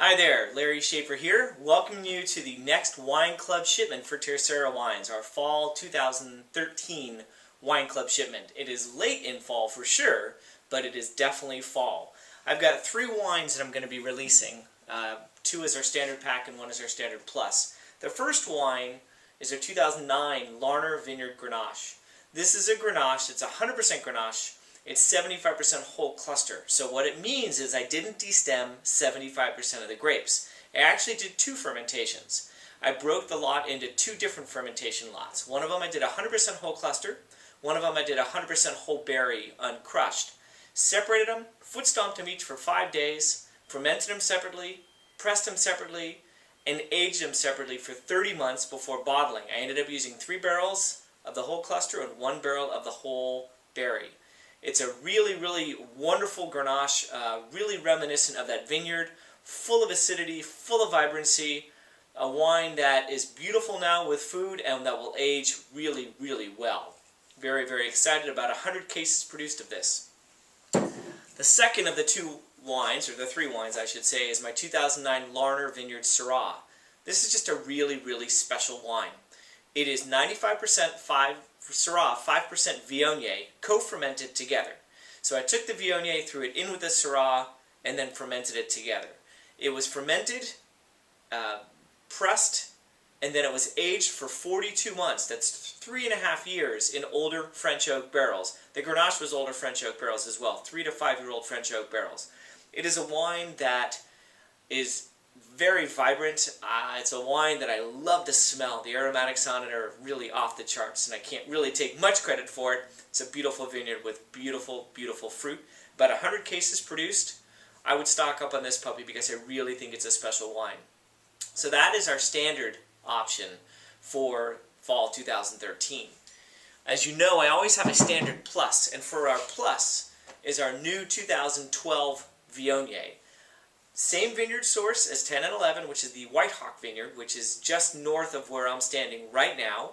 Hi there, Larry Schaefer here, welcoming you to the next Wine Club shipment for Tercero Wines, our fall 2013 Wine Club shipment. It is late in fall for sure, but it is definitely fall. I've got 3 wines that I'm going to be releasing. 2 is our standard pack and 1 is our standard plus. The first wine is our 2009 Larner Vineyard Grenache. This is a Grenache, it's 100% Grenache. It's 75% whole cluster. So what it means is I didn't destem 75% of the grapes. I actually did 2 fermentations. I broke the lot into 2 different fermentation lots. One of them I did 100% whole cluster. One of them I did 100% whole berry uncrushed. Separated them, foot stomped them each for 5 days, fermented them separately, pressed them separately, and aged them separately for 30 months before bottling. I ended up using 3 barrels of the whole cluster and 1 barrel of the whole berry. It's a really wonderful Grenache, really reminiscent of that vineyard, full of acidity, full of vibrancy, a wine that is beautiful now with food and that will age really well. Very excited about 100 cases produced of this. The second of the 2 wines, or the 3 wines I should say, is my 2009 Larner Vineyard Syrah. This is just a really special wine. It is 95% Syrah, 5% Viognier, co-fermented together. So I took the Viognier, threw it in with the Syrah, and then fermented it together. It was fermented, pressed, and then it was aged for 42 months. That's 3.5 years in older French oak barrels. The Grenache was older French oak barrels as well, 3 to 5-year-old French oak barrels. It is a wine that is very vibrant. It's a wine that I love to smell. The aromatics on it are really off the charts, and I can't really take much credit for it. It's a beautiful vineyard with beautiful fruit. About 100 cases produced. I would stock up on this puppy because I really think it's a special wine. So that is our standard option for fall 2013. As you know, I always have a standard plus, and for our plus is our new 2012 Viognier. Same vineyard source as 10 and 11, which is the White Hawk Vineyard, which is just north of where I'm standing right now.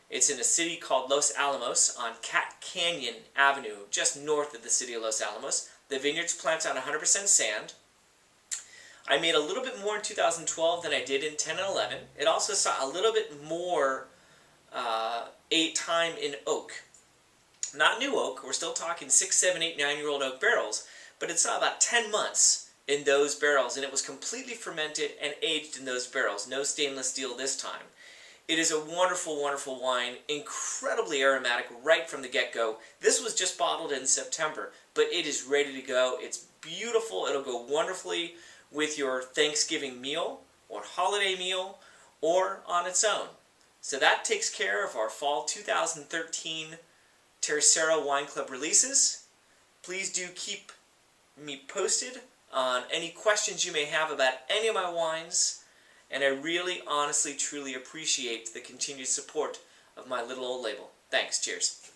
It's in a city called Los Alamos on Cat Canyon Avenue, just north of the city of Los Alamos. The vineyard's planted on 100% sand. I made a little bit more in 2012 than I did in 10 and 11. It also saw a little bit more time in oak. Not new oak, we're still talking 6, 7, 8, 9-year-old oak barrels, but it saw about 10 months in those barrels, and it was completely fermented and aged in those barrels. No stainless steel this time. It is a wonderful wine, incredibly aromatic right from the get-go. This was just bottled in September, but it is ready to go. It's beautiful. It'll go wonderfully with your Thanksgiving meal or holiday meal or on its own. So that takes care of our fall 2013 Tercero Wine Club releases. Please do keep me posted on any questions you may have about any of my wines, and I really, honestly, truly appreciate the continued support of my little old label. Thanks. Cheers.